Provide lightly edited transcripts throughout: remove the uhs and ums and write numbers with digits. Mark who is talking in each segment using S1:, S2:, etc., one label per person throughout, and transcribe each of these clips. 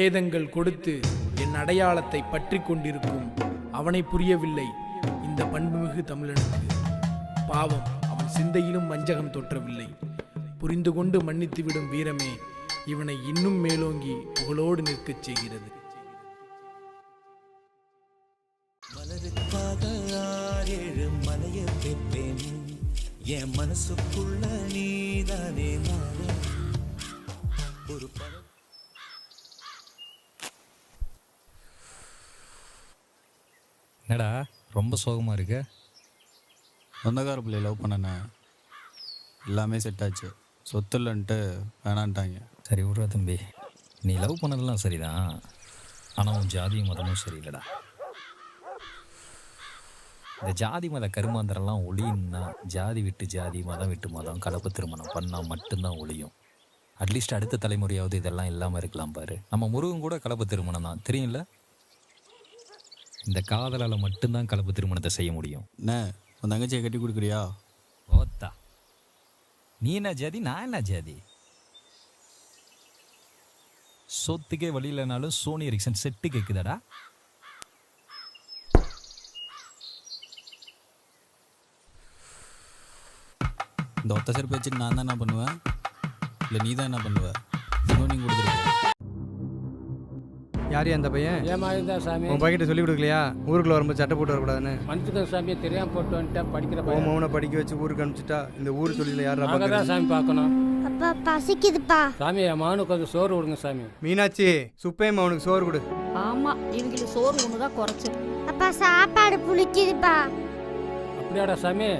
S1: வேதங்கள் கொடுத்து என் அடையாளத்தை பற்றி கொண்டிருக்கும் அவனை புரியவில்லை இந்த பண்புமிகு தமிழனுக்கு. பாவம், அவன் சிந்தையிலும் வஞ்சகம் தொற்றவில்லை. புரிந்து கொண்டு மன்னித்துவிடும் வீரமே இவனை இன்னும் மேலோங்கி புகழோடு நிற்கச் செய்கிறது.
S2: என் மனசுக்குள்ள நீதானே ஒரு
S3: என்னடா ரொம்ப சோகமாக இருக்கு?
S4: சொந்தக்கார பிள்ளைய லவ் பண்ணனே, எல்லாமே செட் ஆச்சு. சொத்து இல்லைன்ட்டு வேணான்ட்டாங்க.
S3: சரி விட்றா தம்பி, நீ லவ் பண்ணதெல்லாம் சரிதான், ஆனால் உன் ஜாதி மதமும் சரியில்லைடா. இந்த ஜாதி மத கருமாந்திரம்லாம் ஒளியும்னா ஜாதி விட்டு ஜாதி, மதம் விட்டு மதம், கலப்பு திருமணம் பண்ணால் மட்டும்தான் ஒளியும். அட்லீஸ்ட் அடுத்த தலைமுறையாவது இதெல்லாம் இல்லாமல் இருக்கலாம் பாரு. நம்ம முருகன் கூட கலப்பு திருமணம் தான், தெரியும்ல? இந்த காதலால் மட்டும்தான் கலப்பு திருமணத்தை செய்ய முடியும்.
S4: என்ன உன் தங்கச்சியை கட்டி கொடுக்குறியா?
S3: ஓத்தா, நீ என்ன ஜாதி, நான் என்ன ஜாதி? சொத்துக்கே வழி இல்லைனாலும் சோனி எரிக்சன் செட்டு கேட்குதாடா.
S4: இந்த ஒத்த செருப்பு வச்சுட்டு நான் தான் என்ன பண்ணுவேன்? இல்லை நீ தான் என்ன பண்ணுவேன்? சோனி கொடுத்துருக்கேன்.
S5: யாரையா அந்த பையன்?
S6: ஏன் மாதிரி தான் சாமி.
S5: உன் பையன்கிட்ட சொல்லி கொடுக்கலையா ஊருக்குள்ள வரும்போது சட்டை போட்டு வரக்கூடாதுன்னு?
S6: மனுஷுக்கு சாமியை தெரியாமல் போட்டு வந்துட்டேன். படிக்கிற
S5: உன் மௌனை படிக்க வச்சு ஊருக்கு அனுப்பிச்சிட்டா இந்த ஊர் தொழில யாரா
S6: நாங்கள் தான்
S5: பார்க்கறது?
S6: சாமி பார்க்கணும்.
S7: அப்பா பசிக்குதுப்பா.
S6: சாமி என் மகனுக்கு கொஞ்சம் சோறு கொடுங்க சாமி.
S5: மீனாட்சி, சுப்பையம்மா அவனுக்கு சோறு கொடு.
S8: ஆமா, இவங்களுக்கு சோறு ஒண்ணுதான் குறைச்சு.
S7: அப்பா சாப்பாடு புளிக்குதுப்பா.
S6: அப்படியாடா சாமி?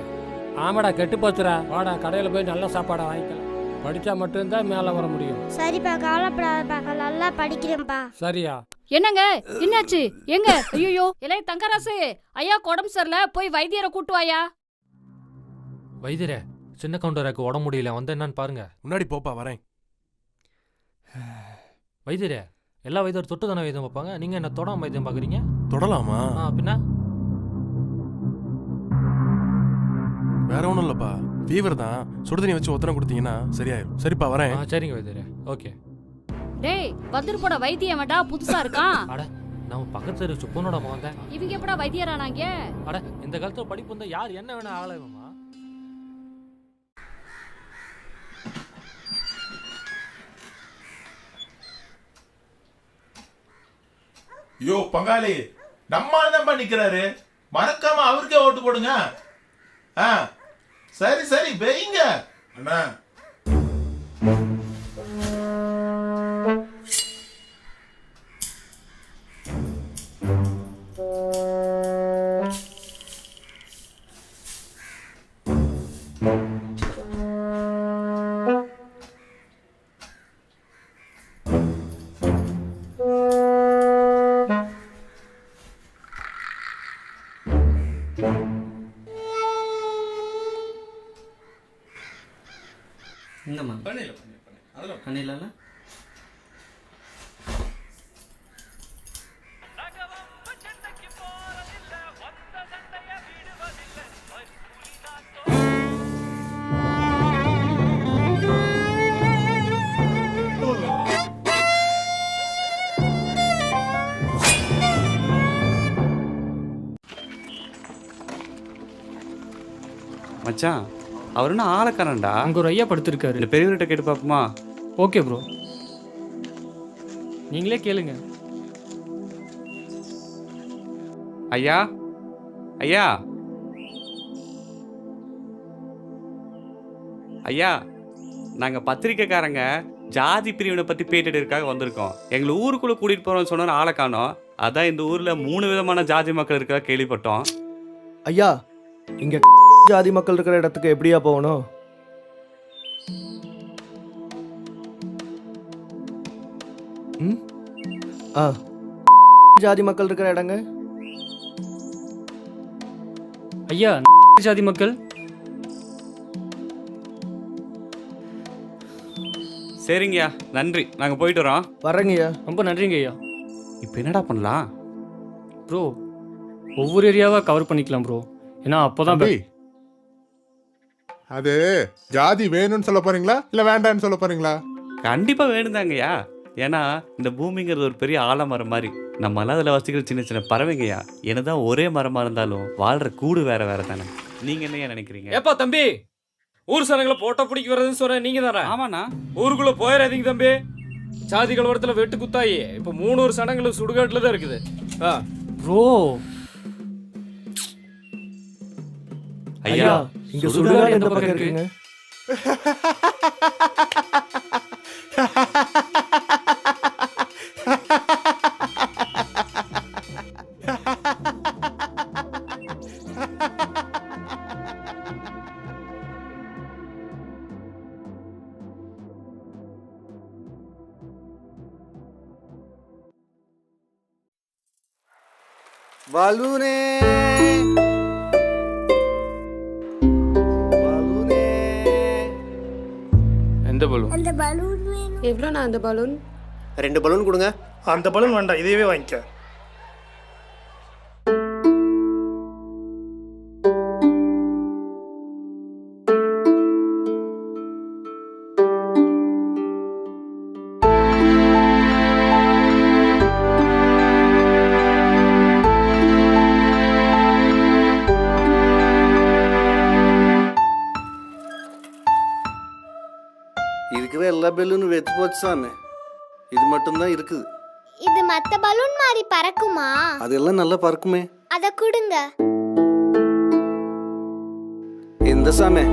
S6: ஆமாடா, கெட்டு போச்சுடா. வாடா, கடையில் போய் நல்ல சாப்பாடை வாங்கிக்கலாம். படித்தா மட்டும்தான் மேலே வர முடியும்.
S7: சரிப்பா, கவலைப்படாதப்பா, நல்லா படிக்கிறேன்ப்பா.
S6: சரியா?
S8: என்னங்க, என்னாச்சு? எங்க? ஐயோ, இளைய தங்கராசு, ஐயா உடம்பு சரியில்ல, போய் வைத்தியரை கூட்டு வாயா.
S9: வைத்தியரே, சின்ன கவுண்டருக்கு உடம்பு முடியல, வந்து என்னன்னு பாருங்க.
S10: முன்னாடி போப்பா, வரேன்.
S9: வைத்தியரே, எல்லா வைத்தியரும் தொட்டு தானே வைத்தியம் பார்ப்பாங்க, நீங்க என்ன தொடாம வைத்தியம் பாக்குறீங்க?
S10: தொடலாமா?
S9: பின்ன
S10: வேற ஒன்றும் இல்லப்பா, ஃபீவர் தான். சுடுதண்ணி வச்சு ஒத்தனை கொடுத்தீங்கன்னா சரியாயிரும். சரிப்பா, வரேன்.
S9: சரிங்க வைத்தியரே. ஓகே.
S8: டேய், வந்துரு போட வைத்தியம் வேண்டா, புதுசா இருக்கான்.
S9: அட, நம்ம பக்கத்து சுப்பனோட மகன் தான்.
S8: இவங்க எப்படா வைத்தியரானாங்க?
S9: அட, இந்த காலத்துல படிப்பு இருந்தா யார் என்ன வேணா ஆளாயுமா?
S11: யோ பங்காளி, நம்ம தான் நிக்கிறாரு, மறக்காம அவருக்கே ஓட்டு போடுங்க. சரி சரி, பெய்யுங்க அண்ணா.
S12: இந்தம்மா பண்ணிடல. மச்சான், அவர் என்ன ஆளக்காரன்டா?
S6: அங்கே ஒரு ஐயா படுத்திருக்காரு.
S12: இந்த பெரியவர்கிட்ட கேட்டு பார்ப்போமா?
S6: ஓகே ப்ரோ, நீங்களே கேளுங்க.
S12: ஐயா, ஐயா, ஐயா, நாங்கள் பத்திரிக்கைக்காரங்க ஜாதி பிரிவினை பற்றி பேட்டிடுறதுக்காக வந்திருக்கோம். எங்களை ஊருக்குள்ளே கூட்டிகிட்டு போகிறோம்னு சொன்ன ஆளை காணோம். அதான் இந்த ஊரில் 3 விதமான ஜாதி மக்கள் இருக்கிறதா கேள்விப்பட்டோம்.
S13: ஐயா, இங்க ஜாதி மக்கள் இருக்கிற இடத்துக்கு எப்படியா போகணும்? ஜாதி மக்கள் இருக்கிற இடங்க?
S6: ஐயா, ஜாதி மக்கள்.
S12: சரிங்கய்யா, நன்றி, நாங்கள் போயிட்டு வரோம்.
S13: வரேங்கய்யா.
S6: ரொம்ப நன்றிங்க ஐயா.
S12: இப்போ என்னடா பண்ணலாம்
S6: ப்ரோ? ஒவ்வொரு ஏரியாவாக கவர் பண்ணிக்கலாம் ப்ரோ, ஏன்னா அப்போதான்.
S14: அது ஜாதி வேணும்னு சொல்ல போறீங்களா இல்ல வேண்டாம்னு சொல்ல போறீங்களா?
S12: கண்டிப்பா வேணுதாங்கய்யா. ஏன்னா இந்த பூமிங்கிறது ஒரு பெரிய ஆலமரம் மாதிரி. நம்மளாம் அதில் வசிக்கிற சின்ன சின்ன பறவைங்கய்யா. என்னதான் ஒரே மரமாக இருந்தாலும் வாழ்கிற கூடு வேற வேற தானே. நீங்கள் என்னையா நினைக்கிறீங்க?
S6: ஏப்பா தம்பி, ஊர் சனங்களை போட்டோ பிடிக்க வர்றதுன்னு சொன்ன நீங்க தானே?
S12: ஆமாண்ணா.
S6: ஊருக்குள்ள போயிடாதீங்க தம்பி. சாதி கலவரத்தில் வெட்டு குத்தாயி இப்போ 3 சனங்களும் சுடுகாட்டில் தான் இருக்குது.
S9: ப்ரோ
S12: ஐயா
S13: இங்க சுடுகாடு எந்த பக்கம் இருக்குங்க?
S5: பலூனே பலூனே
S10: எந்த பலூன்?
S7: அந்த பலூன் வேணும்.
S8: எவ்வளோண்ணா அந்த பலூன்?
S13: 2 பலூன் கொடுங்க.
S5: அந்த பலூன் வேண்டாம், இதையவே வாங்கிக்க. இருக்கிற எல்லா பலூனும் வெத்து போச்சு சாமி. இது மட்டும்தான் இருக்குது.
S7: இது மத்த பலூன் மாதிரி பறக்குமா?
S5: அதெல்லாம் நல்லா பறக்குமே.
S7: அத கொடுங்க.
S5: இந்த சாமி